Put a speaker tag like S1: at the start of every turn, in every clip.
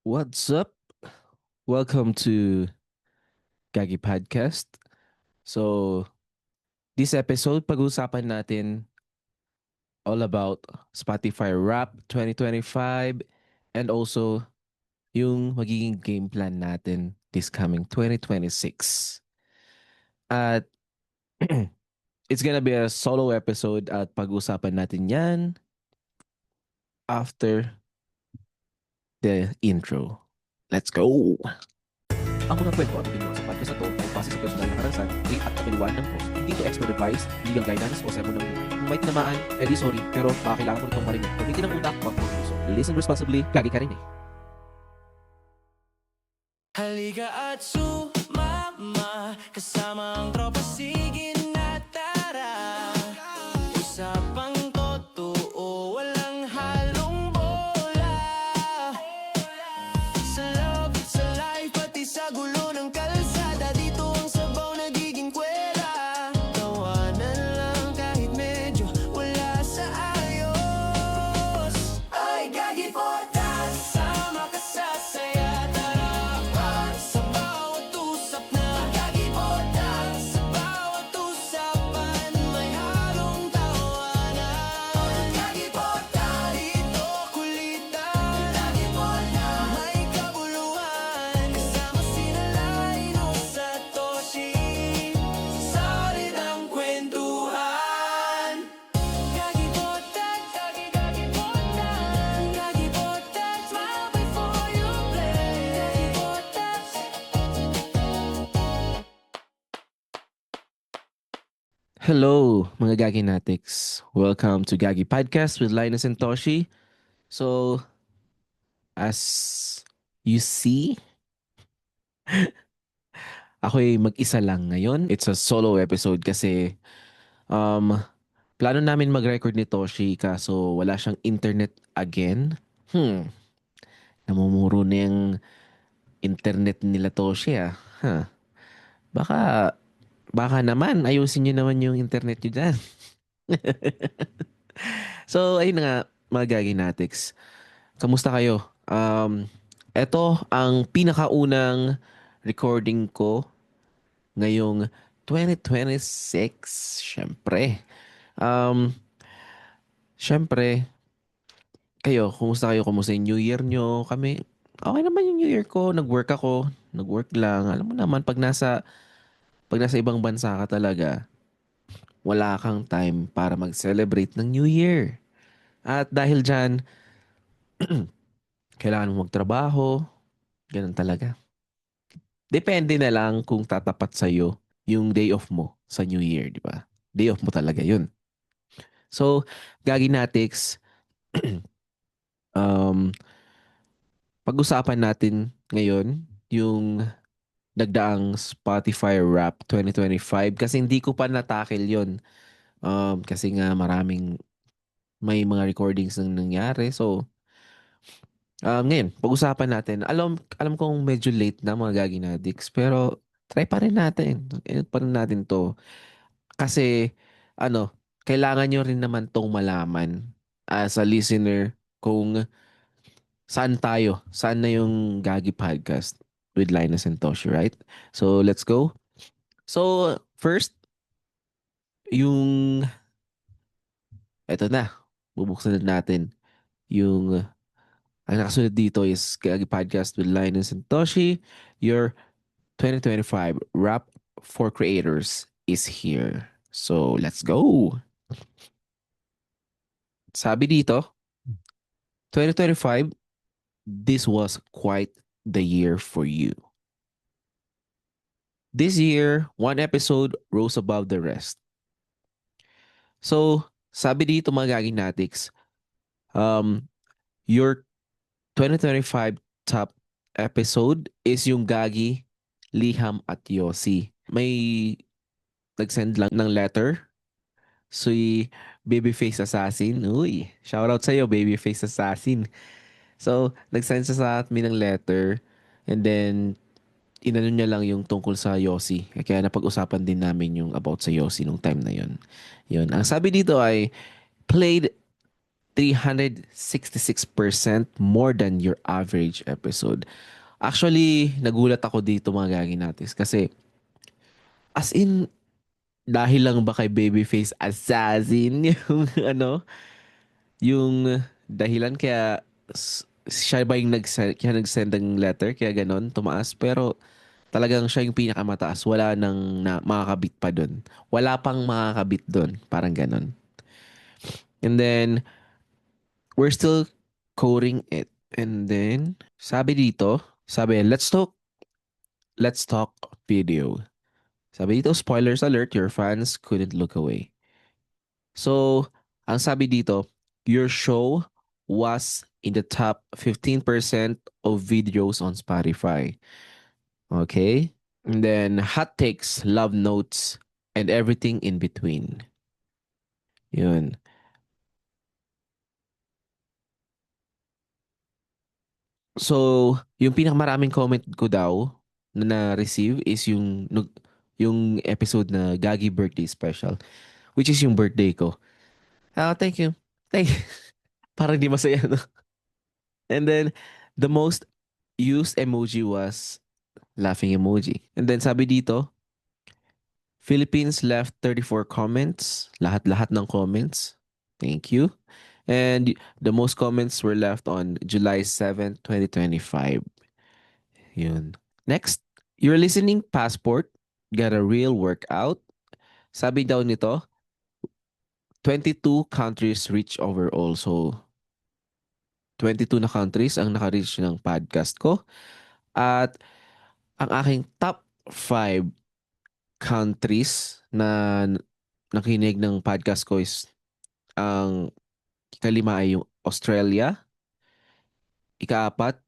S1: What's up? Welcome to Gagi Podcast. So, this episode, pag-usapan natin all about Spotify Wrap 2025 and also yung magiging game plan natin this coming 2026. At it's gonna be a solo episode at pag-usapan natin yan after the intro. Let's go! Ang mga kwento at opinion sa podcast na to ay base sa personal na karanasan, rate at kapiliwan ng host. Hindi to expert advice, legal guidance o sermon ng buhay. Kung may tinamaan, edi sorry, pero baka kailangan mo nitong marinig. Gamitin ang utak, wag mong puso. Listen responsibly, gagi ka rin eh.
S2: Halika at sumama, kasama ang tropa, sige na tara. Usapang totoo, walang halong bola. Sa love, sa life, pati sa gulo ng kalsada, dito ang sabaw nagiging kwela. Tawanan lang kahit medyo wala sa ayos. Ay, Gagi Podcast, sama ka sa saya. Tara, sa bawat usap na Gagi Podcast, sa bawat usapan may halong tawanan. Gagi Podcast, dito kulitan. Gagi Podcast, may kabuluhan. Kasama sina Lino sa Toshi, solid ang kwentuhan. Gagi Podcast, Gagi Podcast, Gagi Podcast, smile before you play. Gagi Podcast.
S1: Hello, mga Gagi Natics. Welcome to Gagi Podcast with Linus and Toshi. So, as you see, ako'y mag-isa lang ngayon. It's a solo episode kasi um, plano namin mag-record ni Toshi kaso wala siyang internet again. Namumuro na yung internet nila Toshi ah. Huh. Baka, baka naman, ayusin niyo naman yung internet niyo dyan. So, ayun na nga, mga Gagi Natics. Kamusta kayo? Ito ang pinakaunang recording ko ngayong 2026. Siyempre. Um, Siyempre, kayo, kumusta kayo? Kumusta yung New Year nyo? Kami, okay naman yung New Year ko. Nag-work ako. Nag-work lang. Alam mo naman, pag nasa ibang bansa ka talaga, wala kang time para mag-celebrate ng New Year. At dahil dyan, kailangan mo magtrabaho. Ganun talaga. Depende na lang kung tatapat sa'yo yung day off mo sa New Year, di ba? Day off mo talaga yun. So, Gagi Natics, um, pag-usapan natin ngayon yung nagdaang Spotify Wrap 2025 kasi hindi ko pa natakil yun. Kasi nga may mga recordings nang nangyari. So, ngayon, pag-usapan natin. Alam kong medyo late na mga Gagi Natics, pero try pa rin natin. Edit pa rin natin to. Kasi, kailangan nyo rin naman tong malaman as a listener kung saan na yung Gagi Podcast with Linus and Toshi, right? So, let's go. So, first, yung, eto na, bubuksan na natin yung, ang nakasunod dito is Gagi Podcast with Linus and Toshi. Your 2025 Wrap for Creators is here. So, let's go. Sabi dito, 2025, this was quite the year for you. This year, one episode rose above the rest. So, sabi dito mga Gagi Natics, your 2025 top episode is yung Gagi, Liham at Yossi. May nag-send lang ng letter. Si Babyface Assassin. Uy, shoutout sa'yo, Babyface Assassin. So, nag-send siya sa amin ng letter. And then, inano niya lang yung tungkol sa Yossi. Kaya napag-usapan din namin yung about sa Yossi nung time na yun. Yun. Ang sabi dito ay, played 366% more than your average episode. Actually, nagulat ako dito mga gagi natin kasi as in dahil lang ba kay Babyface Assassin yung ano, yung dahilan kaya siya ba yung kaya nag-send ng letter kaya ganon tumaas pero talagang siya yung pinakamataas wala nang makakabit pa dun wala pang makakabit dun parang ganon and then we're still coding it and then sabi let's talk video sabi dito spoilers alert your fans couldn't look away. So, ang sabi dito, your show was in the top 15% of videos on Spotify. Okay? And then hot takes, love notes, and everything in between. Yun. So, yung pinakamaraming comment ko daw na na-receive is yung episode na Gagi Birthday Special, which is yung birthday ko. Ah, thank you. Thank you. Parang di masaya, no? And then, the most used emoji was laughing emoji. And then sabi dito, Philippines left 34 comments. Lahat-lahat ng comments. Thank you. And the most comments were left on July 7th, 2025. Yun. Next, your listening passport got a real workout. Sabi daw nito, 22 countries reach overall. So, 22 na countries ang naka-reach ng podcast ko. At ang aking top 5 countries na nakinig ng podcast ko is ang ikalima ay yung Australia, ikaapat,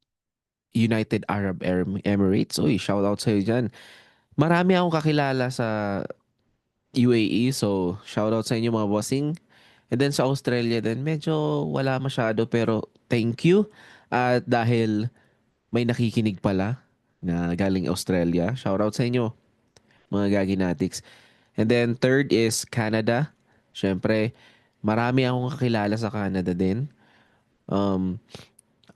S1: United Arab Emirates. Uy, shout out sa'yo dyan. Marami akong kakilala sa UAE, so shout out sa inyo mga bossing. And then sa Australia din, medyo wala masyado pero thank you. At dahil may nakikinig pala na galing Australia, shout out sa inyo mga Gaginatics. And then third is Canada. Siyempre, marami akong kakilala sa Canada din. Um,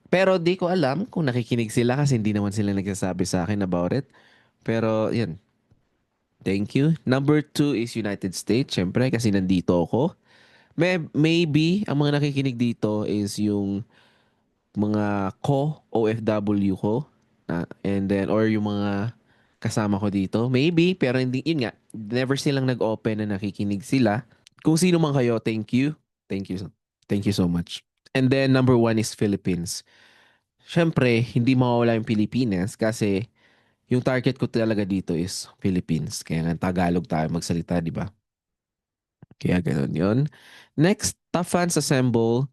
S1: pero di ko alam kung nakikinig sila kasi hindi naman sila nagsasabi sa akin about it. Pero yun, thank you. Number two is United States. Siyempre, kasi nandito ako. Maybe, ang mga nakikinig dito is yung mga OFW ko. And then, or yung mga kasama ko dito. Maybe, pero hindi, yun nga, never silang nag-open na nakikinig sila. Kung sino man kayo, thank you. Thank you. Thank you so much. And then, number one is Philippines. Siyempre, hindi mawawala yung Pilipinas kasi yung target ko talaga dito is Philippines. Kaya nga Tagalog tayo magsalita, di ba? Kaya ganun yun. Next, Top Fans Assemble.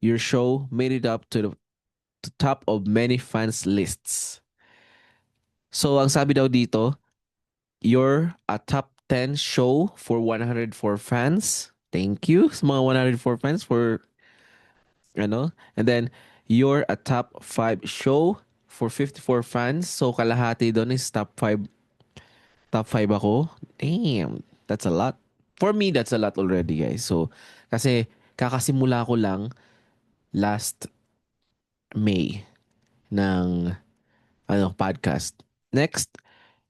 S1: Your show made it up to top of many fans lists. So, ang sabi daw dito, you're a top 10 show for 104 fans. Thank you sa mga 104 fans for ano. And then, you're a top 5 show for 54 fans. So, kalahati doon is top 5 ako. Damn, that's a lot. For me, that's a lot already, guys. So, kasi kakasimula ko lang last May ng podcast. Next,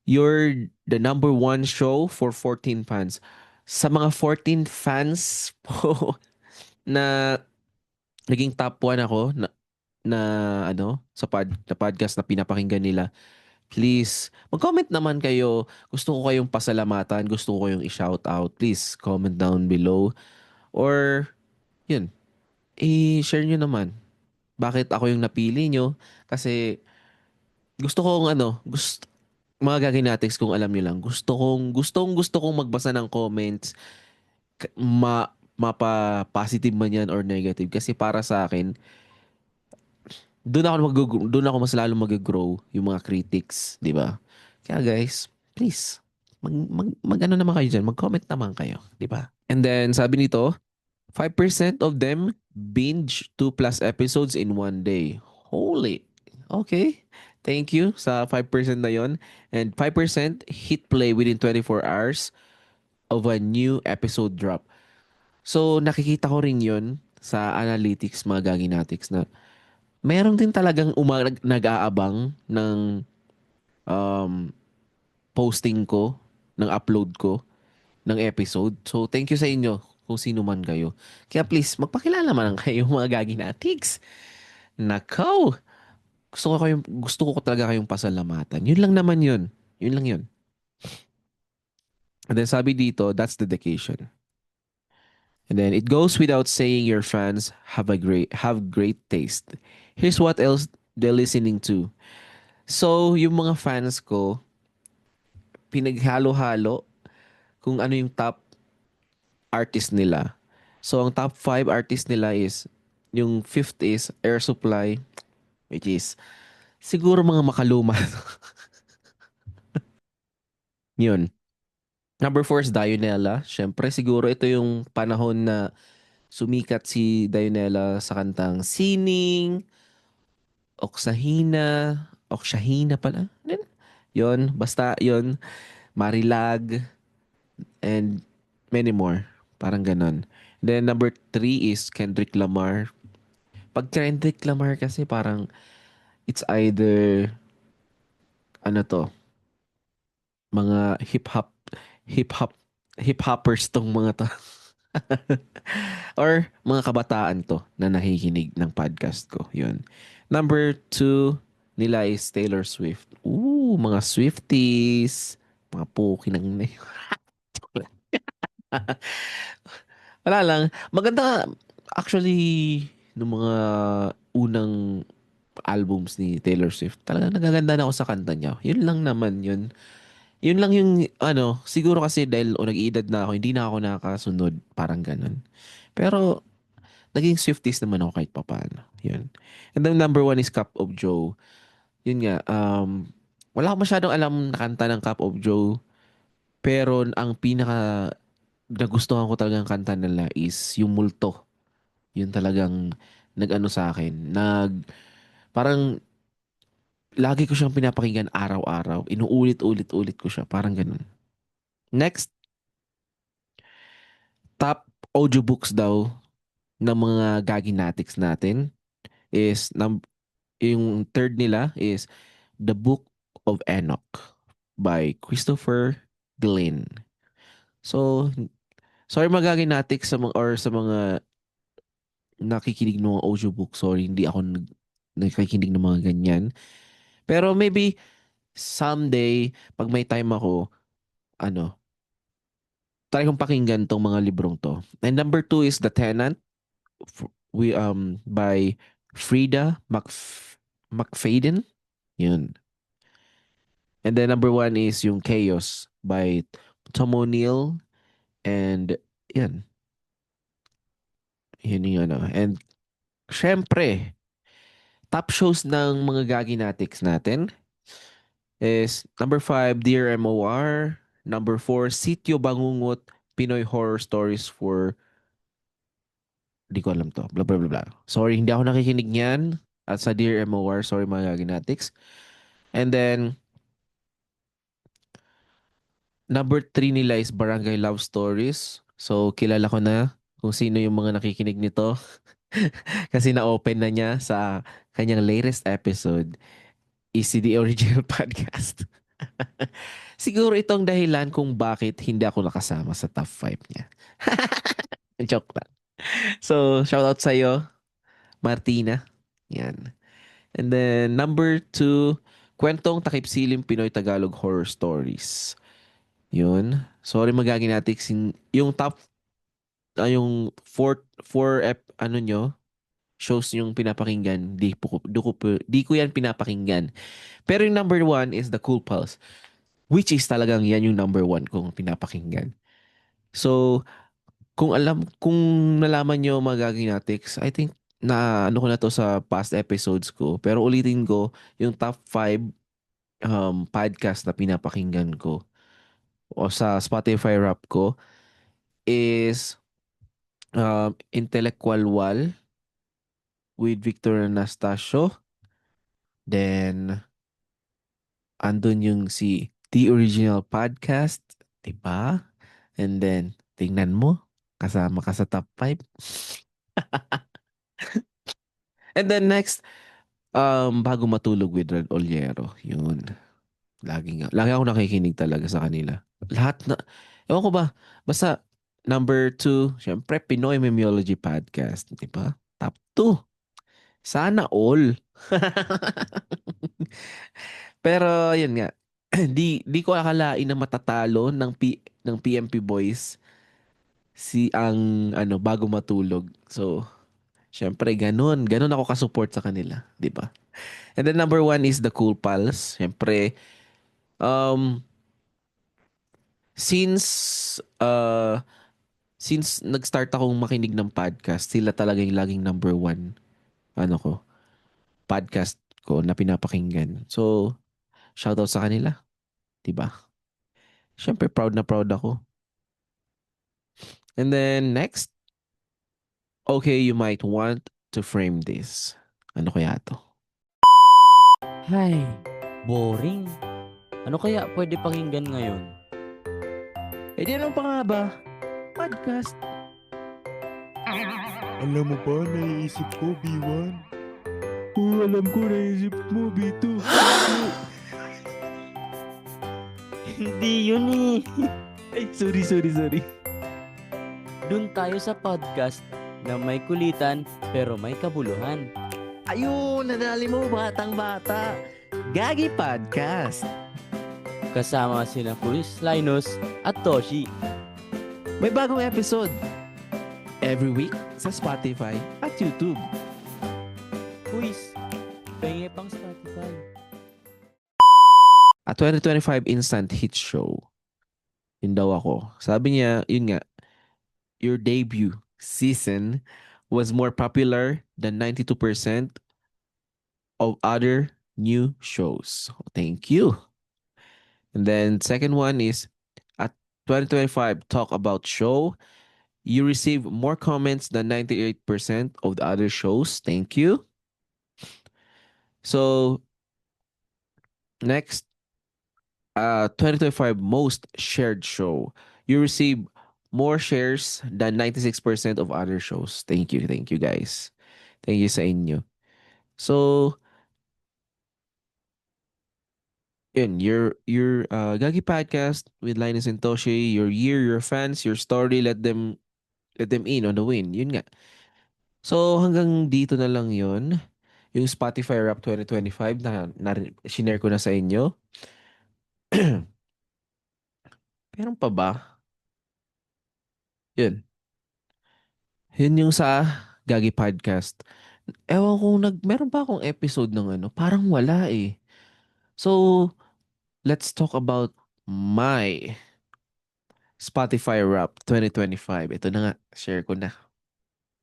S1: you're the number one show for 14 fans. Sa mga 14 fans po na naging top 1 ako na na podcast na pinapakinggan nila. Please, mag-comment naman kayo. Gusto ko kayong pasalamatan, gusto ko kayong i-shout out. Please, comment down below. Or, yun, i-share nyo naman. Bakit ako yung napili nyo? Kasi, gusto kong mga gaginatics kung alam nyo lang. Gusto kong magbasa ng comments. Mapa-positive man yan or negative. Kasi para sa akin, doon ako mas lalo mag-grow yung mga critics, di ba? Kaya guys, please, mag-ano naman kayo dyan, mag-comment naman kayo, di ba? And then, sabi nito, 5% of them binge 2 plus episodes in one day. Holy, okay. Thank you sa 5% na yon. And 5% hit play within 24 hours of a new episode drop. So, nakikita ko rin yun sa analytics, mga gaginatics na meron din talagang nag-aabang ng um, posting ko, ng upload ko, ng episode. So, thank you sa inyo kung sino man kayo. Kaya please, magpakilala man kayo mga gaginatics. Nakaw! Gusto ko talaga kayong pasalamatan. Yun lang naman yun. Yun lang yun. And then sabi dito, that's dedication. And then it goes without saying your fans have great taste. Here's what else they're listening to. So, yung mga fans ko, pinaghalo-halo kung ano yung top artist nila. So, ang top 5 artist nila is, yung fifth is Air Supply, which is siguro mga makaluma. Yun. Number 4 is Dionella. Siyempre, siguro ito yung panahon na sumikat si Dionella sa kantang Sining, Oksahina, Okshahina pala. Yun. Yun, basta yun. Marilag, and many more. Parang ganon. Then number 3 is Kendrick Lamar. Pag Kendrick Lamar kasi parang it's either ano to, mga hip hop, hip hoppers tong mga to. Or mga kabataan to na nakikinig ng podcast ko. Yun. Number 2 nila is Taylor Swift. Ooh, mga Swifties. Mga puki ng... Wala lang. Maganda. Actually, nung mga unang albums ni Taylor Swift, talaga nagaganda na ako sa kanta niya. Yun lang naman yun. Yun lang yung, ano, siguro kasi dahil nag-iedad na ako, hindi na ako nakakasunod. Parang ganun. Pero, naging Swifties naman ako kahit papaano. Yun. And then number 1 is Cup of Joe. Yun nga, wala akong masyadong alam na kanta ng Cup of Joe. Pero ang pinaka nagustuhan ko talagang kanta nila is yung Multo. Yun talagang nag-ano sa akin. Parang lagi ko siyang pinapakinggan araw-araw. Inuulit-ulit-ulit ko siya. Parang ganun. Next, top audiobooks daw ng mga gaginatics natin is yung third nila is The Book of Enoch by Christopher Glenn. So, sorry magaginatics sa mga or sa mga nakikinig ng mga audiobook. Sorry, hindi ako nakikinig ng mga ganyan. Pero maybe someday, pag may time ako, ano, try kong pakinggan tong mga librong to. And number 2 is The Tenant by Frida McFadden. Yun. And then number 1 is yung Chaos by Tom O'Neill. And yan. Yun yung ano. And syempre, top shows ng mga gaginatics natin is number 5, Dear MOR. Number 4, Sityo Bangungot, Pinoy Horror Stories for, di ko alam to, blah, blah, blah, blah. Sorry, hindi ako nakikinig niyan. At sa Dear MOR, sorry mga gaginatics. And then, number 3 nila is Barangay Love Stories. So, kilala ko na kung sino yung mga nakikinig nito. Kasi na-open na niya sa kanyang latest episode. ECD Original Podcast. Siguro itong dahilan kung bakit hindi ako nakasama sa top 5 niya. Joke lang. So, shout out sa'yo, Martina. Yan. And then, number 2, Kwentong Takip Silim Pinoy Tagalog Horror Stories. Yun. Sorry magaginatik. Yung top, ano nyo, shows yung pinapakinggan, di ko yan pinapakinggan. Pero yung number 1 is The Cool Pals. Which is talagang yan yung number 1 kong pinapakinggan. So, kung nalaman nyo mga gaginatics, I think na ano ko na to sa past episodes ko. Pero ulitin ko, yung top 5 podcast na pinapakinggan ko o sa Spotify rap ko is Intellectual Wall with Victor Anastasio. Then, andun yung si The Original Podcast, diba? And then, tingnan mo, kasama ka sa top 5. And then next, bago matulog with Red Oliero, yun. Lagi ako nakikinig talaga sa kanila. Lahat na, ewan ko ba, basta number two, syempre, Pinoy Memeology Podcast, di ba? Top two. Sana all. Pero, yun nga, di ko akalain na matatalo ng PMP Boys bago matulog. So, syempre, ganun ako ka-support sa kanila, di ba? And then number one is the Cool Pals. Syempre, um, since uh since nag-start akong makinig ng podcast, sila talaga yung laging number one ano ko, podcast ko na pinapakinggan. So, shoutout sa kanila, 'di ba? Syempre proud na proud ako. And then next, okay, you might want to frame this. Ano kaya to?
S3: Hay, boring. Ano kaya pwede pakinggan ngayon?
S1: Eh di ano pa nga ba? Podcast.
S4: Alam mo ba, naiisip ko, B1.
S1: Alam ko naisip mo, B2.
S3: Hindi yun eh.
S1: Ay, sorry.
S3: Doon tayo sa podcast na may kulitan pero may kabuluhan.
S1: Ayun, nadali mo, batang bata. Gagi Podcast.
S3: Kasama sina Chris, Linus at Toshi.
S1: May bagong episode every week sa Spotify at YouTube.
S3: Quiz, pengi pang Spotify.
S1: A 2025 Instant Hit Show. Yun daw ako. Sabi niya, yun nga, your debut season was more popular than 92% of other new shows. Thank you. And then second one is, at 2025 Talk About Show, you receive more comments than 98% of the other shows. Thank you. So, next, 2025 Most Shared Show. You receive more shares than 96% of other shows. Thank you guys. Thank you sa inyo. So, yun, your Gagi Podcast with Linus and Toshi, your year, your fans, your story, let them in on the win. Yun nga. So, hanggang dito na lang yun. Yung Spotify Rap 2025 na shinare ko na sa inyo. Meron pa ba? Yun. Yun yung sa Gagi Podcast. Ewan kung meron pa akong episode ng ano. Parang wala eh. So, let's talk about my Spotify Rap 2025. Ito na nga. Share ko na.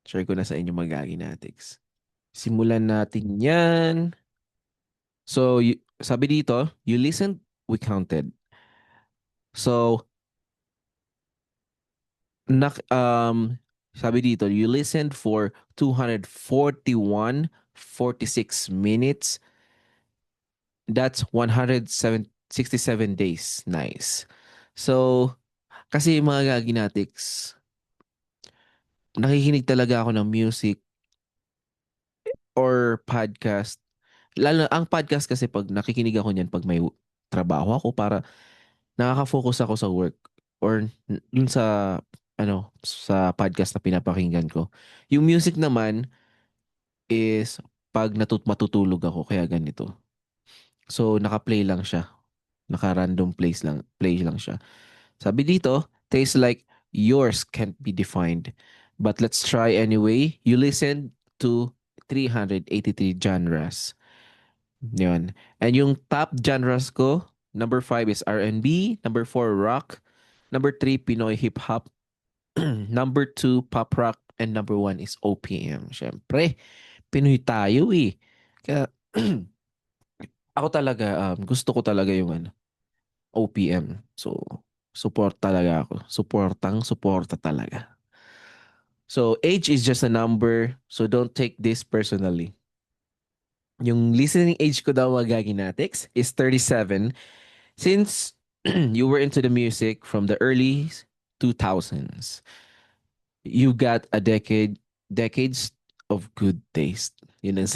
S1: Share ko na sa inyo mga Gagi Natics. Simulan natin yan. So, sabi dito, you listened, we counted. So, sabi dito, you listened for 241.46 minutes. That's 167 days. Nice. So, kasi mga gaginatics, nakikinig talaga ako ng music or podcast. Lalo, ang podcast kasi pag nakikinig ako niyan pag may trabaho ako para nakaka-focus ako sa work or dun sa podcast na pinapakinggan ko. Yung music naman is pag matutulog ako kaya ganito. So naka-play lang siya. Naka-random play lang siya. Sabi dito, tastes like yours can't be defined. But let's try anyway. You listen to 383 genres. Yun. And yung top genres ko, number 5 is R&B, number 4 rock, number 3 Pinoy hip hop, number 2 pop rock, and number 1 is OPM. Syempre, Pinoy tayo eh. Kaya ako talaga gusto ko talaga yung OPM. So support talaga ako. Suporta talaga. So age is just a number, so don't take this personally. Yung listening age ko daw mga Gaginatics is 37 since you were into the music from the early 2000s. You got a decade Decades of Good Taste. Yun ang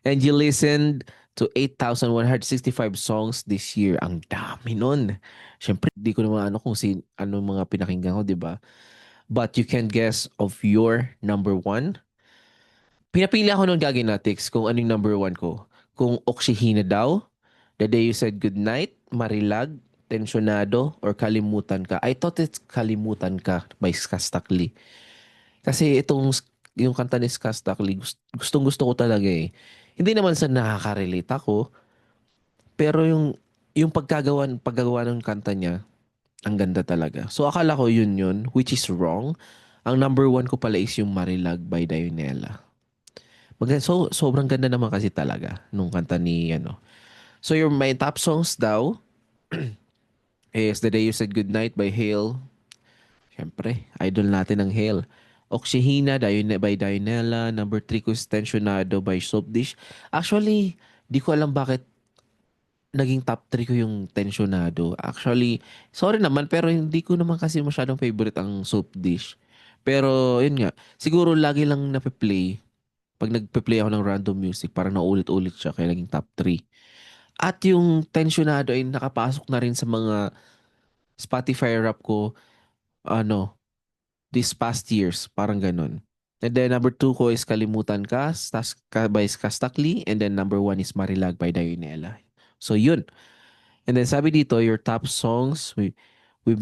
S1: And you listened to 8,165 songs this year. Ang dami nun. Siyempre, di ko naman ano kung ano mga pinakinggan ko, di ba? But you can guess of your number one. Pinapili ako nung Gaginatics kung ano yung number one ko. Kung Oksihina daw, The Day You Said Goodnight, Marilag, Tensionado, or Kalimutan Ka. I thought it's Kalimutan Ka by Skastakli. Kasi yung kanta ni Skastakli, gustong gusto ko talaga eh. Hindi naman sa nakaka-relate ako, pero yung paggagawa ng kanta niya, ang ganda talaga. So akala ko yun, which is wrong. Ang number one ko pala is yung Marilag by Dionela. Sobrang ganda naman kasi talaga nung kanta ni ano. So your my top songs daw is The Day You Said Goodnight by Hale. Siyempre, idol natin ang Hale. Oxyhina by Dionela. Number 3 ko is Tensionado by Soap Dish. Actually, di ko alam bakit naging top 3 ko yung Tensionado. Actually, sorry naman pero hindi ko naman kasi masyadong favorite ang Soap Dish. Pero yun nga, siguro lagi lang nape-play pag nagpe-play ako ng random music, parang naulit-ulit siya kaya naging top 3. At yung Tensionado ay nakapasok na rin sa mga Spotify rap ko, ano, these past years. Parang ganun. And then number 2 ko is Kalimutan Ka, by Kastakli. And then number 1 is Marilag by Dionela. So yun. And then sabi dito, your top songs, we've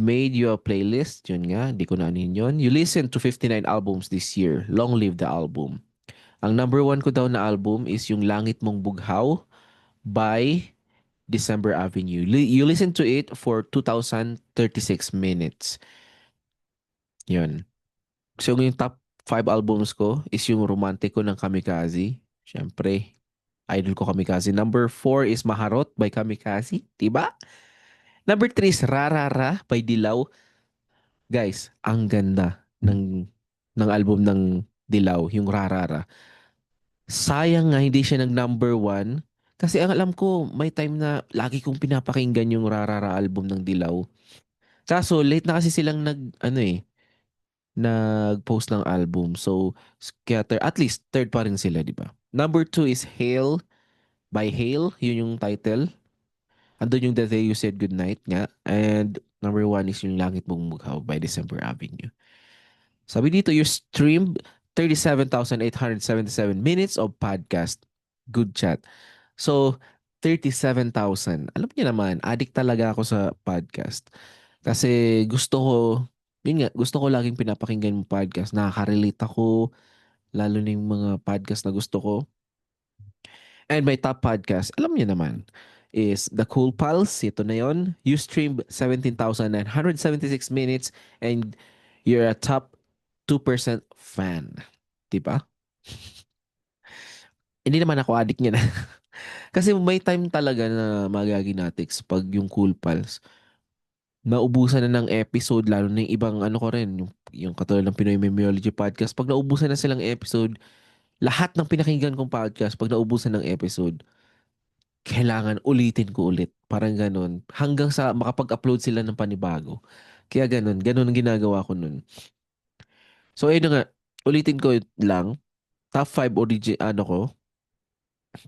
S1: made you a playlist. Yun nga, di ko na anin yun. You listened to 59 albums this year. Long live the album. Ang number 1 ko daw na album is yung Langit Mong Bughaw by December Avenue. You listen to it for 2,036 minutes. Yun. So yung top 5 albums ko is yung Romantiko ng Kamikaze. Siyempre, idol ko Kamikaze. Number 4 is Maharot by Kamikaze. Diba? Number 3 is Rarara by Dilaw. Guys, ang ganda ng album ng Dilaw, yung Rarara. Sayang nga hindi siya nag number 1 kasi ang alam ko may time na lagi kong pinapakinggan yung Rarara album ng Dilaw. Kaso late na kasi silang nag-post ng album. So kaya at least third pa rin sila, di ba? Number 2 is Hail by Hail, yun yung title. Andun yung The Day You Said Goodnight nga. And number 1 is yung Langit Mong Mughaw by December Avenue. Sabi dito, you streamed 37,877 minutes of podcast. Good chat. So, 37,000. Alam niyo naman, addict talaga ako sa podcast. Kasi gusto ko laging pinapakinggan yung podcast. Nakaka-relate ako, lalo na yung mga podcast na gusto ko. And my top podcast, alam niyo naman, is The Cool Pals. Ito na yon. You streamed 17,976 minutes and you're a top 2% fan. Diba? Hindi naman ako addict niya na. Kasi may time talaga na magaginatics pag yung Cool Pals, naubusan na ng episode, lalo na yung ibang ano ko rin, yung katulad ng Pinoy Memeology Podcast, pag naubusan na silang episode, lahat ng pinakinggan kong podcast, pag naubusan ng episode, kailangan ulitin ko ulit. Parang ganun. Hanggang sa makapag-upload sila ng panibago. Kaya ganun ang ginagawa ko nun. So, ayun na nga, ulitin ko lang, top 5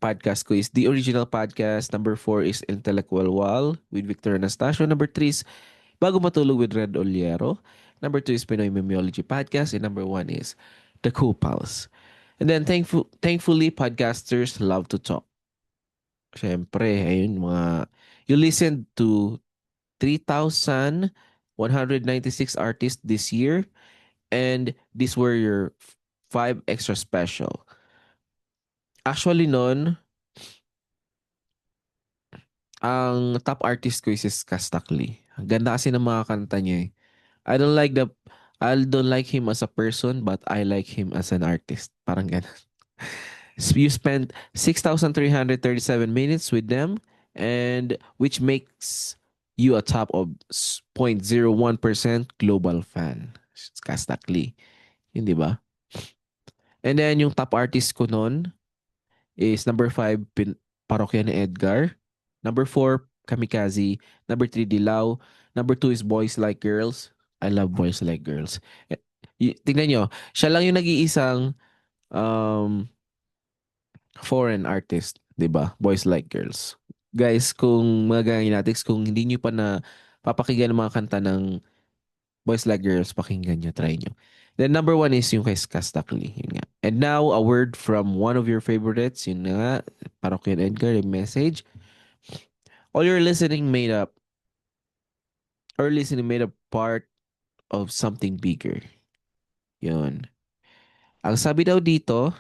S1: podcast ko is The Original Podcast. Number 4 is Intellectual Wall with Victor Anastasio. Number 3 is Bago Matulog with Red Oliero. Number 2 is Pinoy Memeology Podcast. And number 1 is The Cool Pals. And then thankfully, podcasters love to talk. Siyempre, ayun you listened to 3,196 artists this year. And these were your 5 extra special. Actually, ang top artist ko is Kastakli. Ang ganda kasi ng mga kanta niya eh. I don't like him as a person, but I like him as an artist. Parang ganun. You spent 6,337 minutes with them, and which makes you a top of 0.01% global fan. Kastakli. Yun, di ba? And then, yung top artist ko is number 5, Parokya ni Edgar. Number 4, Kamikaze. Number 3, Dilaw. Number 2 is Boys Like Girls. I love Boys Like Girls. Tingnan nyo, siya lang yung nag-iisang um, foreign artist, 'di ba? Boys Like Girls. Guys, kung mga Ganginatics, kung hindi nyo pa na papakinggan ang mga kanta ng Boys Like Girls, pakinggan nyo, try nyo. Then number one is yung kay Skastakli. Yun nga. And now, a word from one of your favorites. Yun nga, Parokyan Edgar, a message. All your listening made up, or listening made up part of something bigger. Yun. Ang sabi daw dito,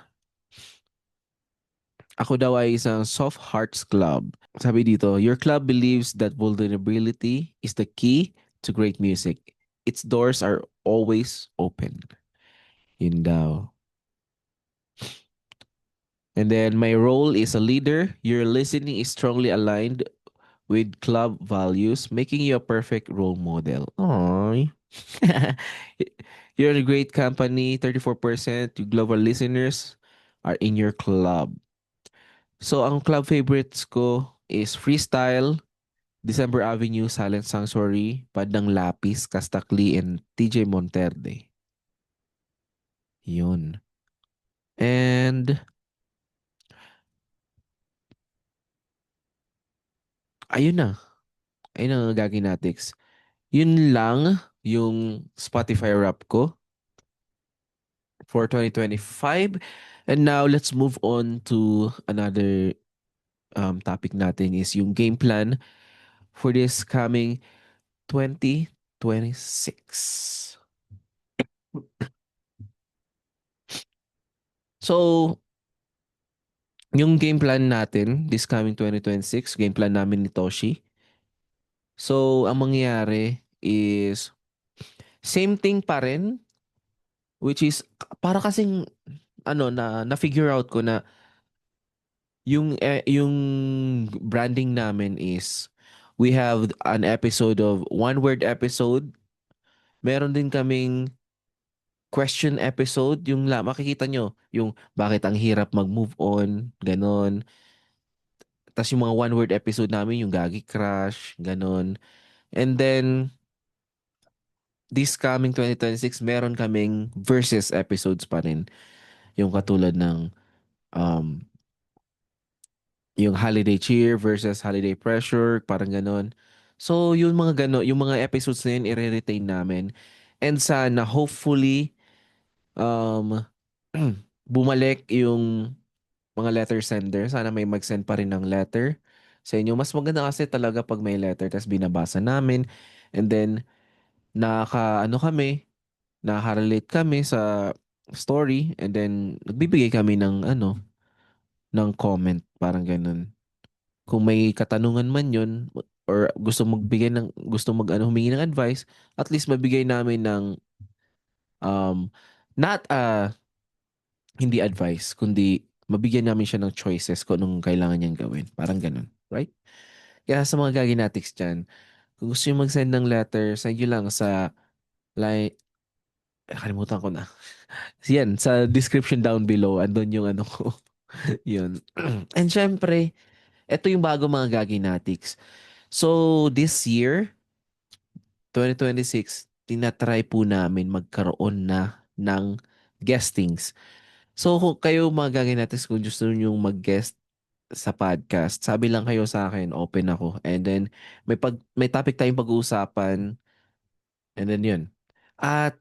S1: ako daw ay isang soft hearts club. Sabi dito, your club believes that vulnerability is the key to great music. Its doors are always open. Yun daw. And then my role is a leader. Your listening is strongly aligned with club values, making you a perfect role model. Aww. You're in a great company. 34% of global listeners are in your club. So, ang club favorites ko is Freestyle, December Avenue, Silent Sanctuary, Padang Lapis, Kastakli, and TJ Monterde. Yun. And, ayun na. Ayun ang Gaginatics. Yun lang yung Spotify rap ko for 2025. And now, let's move on to another topic natin is yung game plan for this coming 2026. So, yung game plan natin this coming 2026, game plan namin ni Toshi. So, ang mangyayari is same thing pa rin, which is para kasing na-figure out ko na yung branding namin is we have an episode of one word episode. Meron din kaming question episode, yung makikita nyo, yung bakit ang hirap mag-move on, ganon. Tapos yung mga one word episode namin, yung Gagi Crush, ganon. And then, this coming 2026, meron kaming versus episodes pa rin. Yung katulad ng um, yung Holiday Cheer versus Holiday Pressure, parang ganon. So, yung mga ganon, yung mga episodes na yun, i-retain namin. And sana, hopefully, um, bumalik yung mga letter sender. Sana may mag-send pa rin ng letter sa inyo. Mas maganda kasi talaga pag may letter, tapos binabasa namin. And then, nakaka-relate kami sa story. And then, nagbibigay kami ng comment. Parang ganun. Kung may katanungan man yun, or gusto humingi ng advice, at least mabigay namin ng, um, not hindi advice, kundi mabigyan namin siya ng choices kung anong kailangan niyang gawin. Parang ganun. Right? Kaya sa mga gaginatics dyan, kung gusto nyo mag-send ng letter, send nyo lang sa like, kalimutan ko na. Yan, sa description down below, andun yung ano ko. Yun. And syempre, ito yung bago mga gaginatics. So, this year, 2026, tinatry po namin magkaroon na ng guestings. So, kung kayo mga gaginatics, kung gusto nyo mag-guest sa podcast, sabi lang kayo sa akin, open ako. And then, may topic tayong pag-uusapan. And then yun. At,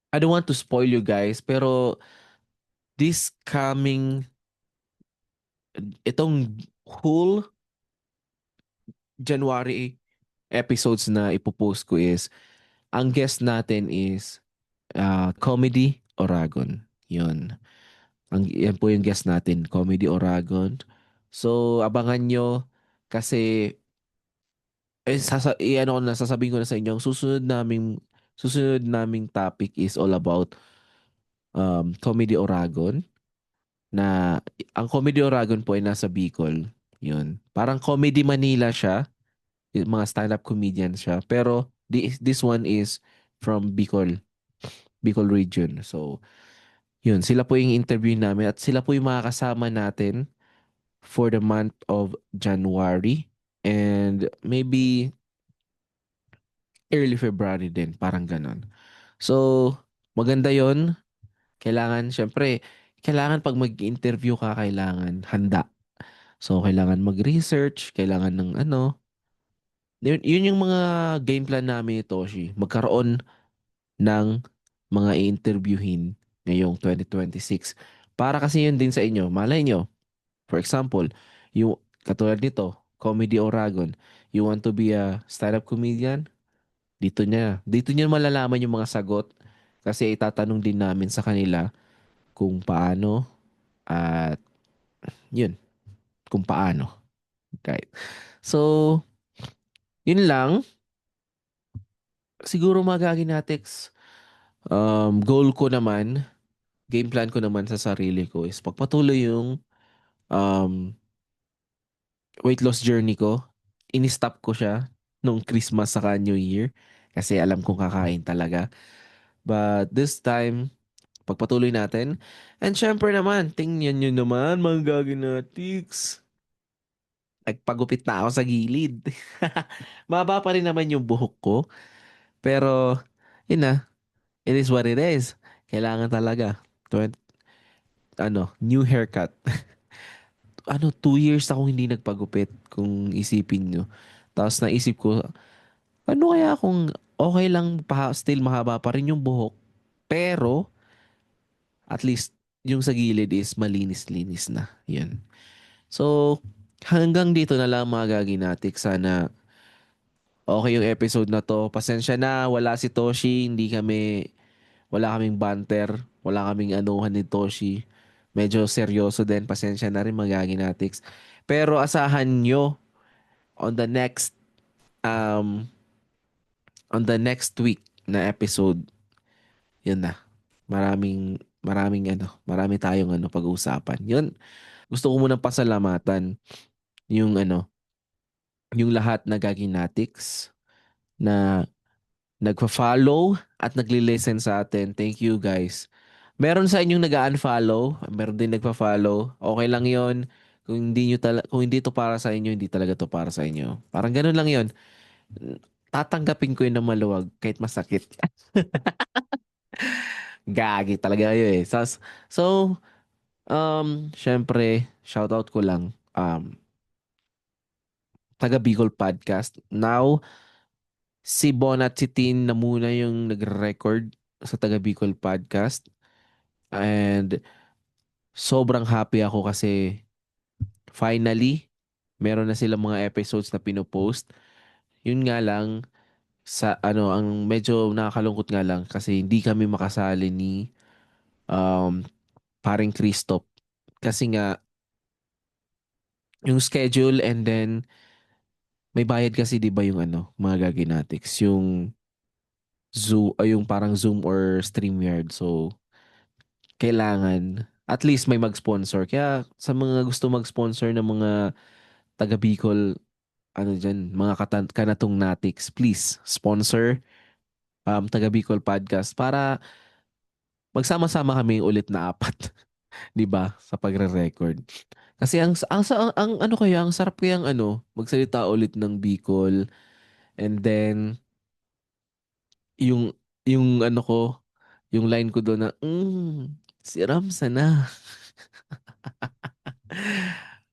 S1: I don't want to spoil you guys, pero this coming, itong whole January episodes na ipopost ko is, ang guest natin is Comedy Oragon. Yun. Yan po yung guest natin, Comedy Oragon. So, abangan nyo kasi sasabihin ko na sa inyo, ang susunod naming topic is all about Comedy Oragon na ang Comedy Oragon po ay nasa Bicol. Yun. Parang Comedy Manila siya. Yung mga stand-up comedian siya. Pero this one is from Bicol region. So, yun. Sila po yung interview namin at sila po yung makakasama natin for the month of January and maybe early February din. Parang ganon. So, maganda yon. Kailangan, syempre, kailangan pag mag-interview ka, kailangan handa. So, kailangan mag-research, kailangan ng ano. Yun yung mga game plan namin ni Toshi. Magkaroon ng mga i-interviewin ngayong 2026. Para kasi yun din sa inyo. Malay nyo, for example, yung katulad nito, Comedy Oragon. You want to be a stand-up comedian? Dito niya malalaman yung mga sagot kasi itatanong din namin sa kanila kung paano at yun, kung paano. Right. So, yun lang. Siguro magagi natin. Goal ko naman, game plan ko naman sa sarili ko is pagpatuloy yung um, weight loss journey ko. Ini-stop ko siya nung Christmas saka New Year kasi alam kong kakain talaga. But this time, pagpatuloy natin. And syempre naman, tingnan nyo naman mga gaganatics. Nagpagupit na ako sa gilid. Maba pa rin naman yung buhok ko. Pero, yun na. It is what it is. Kailangan talaga. New haircut. 2 years akong hindi nagpagupit kung isipin nyo. Tapos naisip ko, ano kaya kung okay lang still mahaba pa rin yung buhok. Pero, at least, yung sa gilid is malinis-linis na. Yun. So, hanggang dito na lang mga gaginatik. Sana okay yung episode na to. Pasensya na, wala si Toshi. Wala kaming banter. Wala kaming anuhan ni Toshi. Medyo seryoso din. Pasensya na rin mga gaginatics. Pero asahan nyo on the next, um, on the next week na episode. Yun na. Marami tayong pag-uusapan. Yun. Gusto ko munang pasalamatan yung yung lahat na gaginatics na nagfa-follow at nagli-listen sa atin. Thank you guys. Meron sa inyong nag-unfollow, meron din nagfa-follow. Okay lang 'yon. Kung hindi to para sa inyo, hindi talaga to para sa inyo. Parang ganun lang 'yon. Tatanggapin ko 'yun ng maluwag kahit masakit. Gagi talaga 'yun eh. Syempre, shoutout ko lang taga Bicol Podcast. Now, si Bon at si Tin na muna yung nag-record sa taga Bicol Podcast. And sobrang happy ako kasi finally, meron na silang mga episodes na pinopost. Yun nga lang, ang medyo nakakalungkot nga lang kasi hindi kami makasali ni um, paring Christoph. Kasi nga, yung schedule and then may bayad kasi 'di ba yung mga gaginatics, yung Zoom, yung parang Zoom or StreamYard. So, kailangan at least may mag-sponsor. Kaya sa mga gusto mag-sponsor ng mga taga Bicol, mga kanatong natics, please sponsor taga Bicol Podcast para magsama-sama kami ulit na apat, 'di ba, sa pagre-record. Kasi ang ano kaya, ang sarap kaya magsalita ulit ng Bicol and then yung yung line ko doon na si Ramsa na.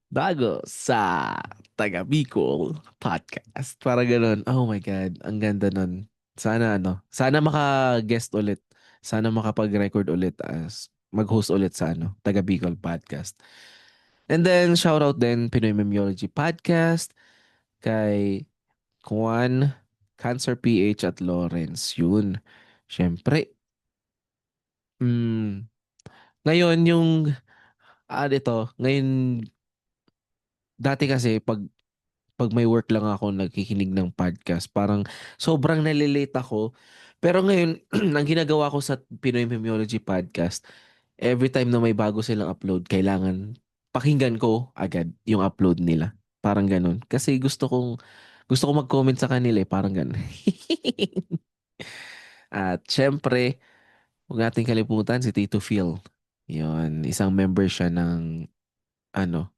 S1: Bago sa Taga Bicol Podcast. Para ganun. Oh my God. Ang ganda nun. Sana maka-guest ulit. Sana makapag-record ulit as mag-host ulit sa Taga Bicol Podcast. And then, shout out din Pinoy Memology Podcast kay Juan, Cancer PH at Lawrence. Yun. Siyempre. Mm, ngayon yung ngayon dati kasi pag may work lang ako nagkikinig ng podcast, parang sobrang nalilate ako. Pero ngayon, ang ginagawa ko sa Pinoy Memology Podcast, every time na may bago silang upload, kailangan pakinggan ko agad yung upload nila. Parang ganun. Kasi gusto kong mag-comment sa kanila eh, parang ganun. At syempre, huwag nating kalimutan si Tito Phil. Yun, isang member siya ng ano,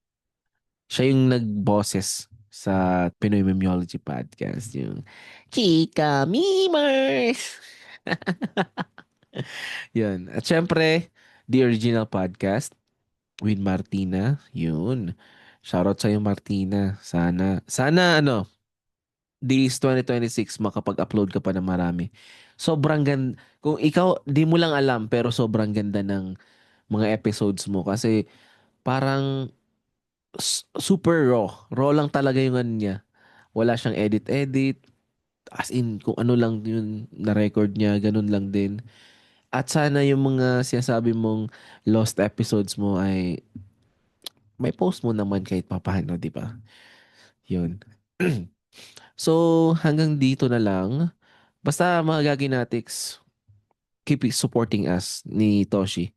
S1: siya yung nag-boses sa Pinoy Memology Podcast. Yung Chika Mimers! Yun. At syempre, The Original Podcast with Martina. Yun. Shoutout sa'yo, Martina. Sana this 2026 makapag-upload ka pa ng marami. Sobrang ganda. Kung ikaw, di mo lang alam, pero sobrang ganda ng mga episodes mo. Kasi parang super raw. Raw lang talaga yung ano niya. Wala siyang edit-edit. As in, kung ano lang yun na-record niya, ganun lang din. At sana yung mga sinasabi mong lost episodes mo ay may post mo naman kahit papaano, di ba? Yun. So, hanggang dito na lang. Basta mga Gaginatics, keep supporting us ni Toshi.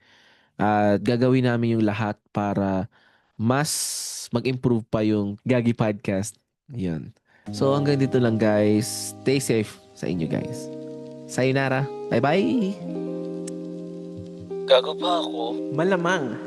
S1: At gagawin namin yung lahat para mas mag-improve pa yung Gagi Podcast. Yun. So, hanggang dito lang guys. Stay safe sa inyo guys. Sayonara. Bye-bye.
S3: Gago pa ako.
S5: Malamang.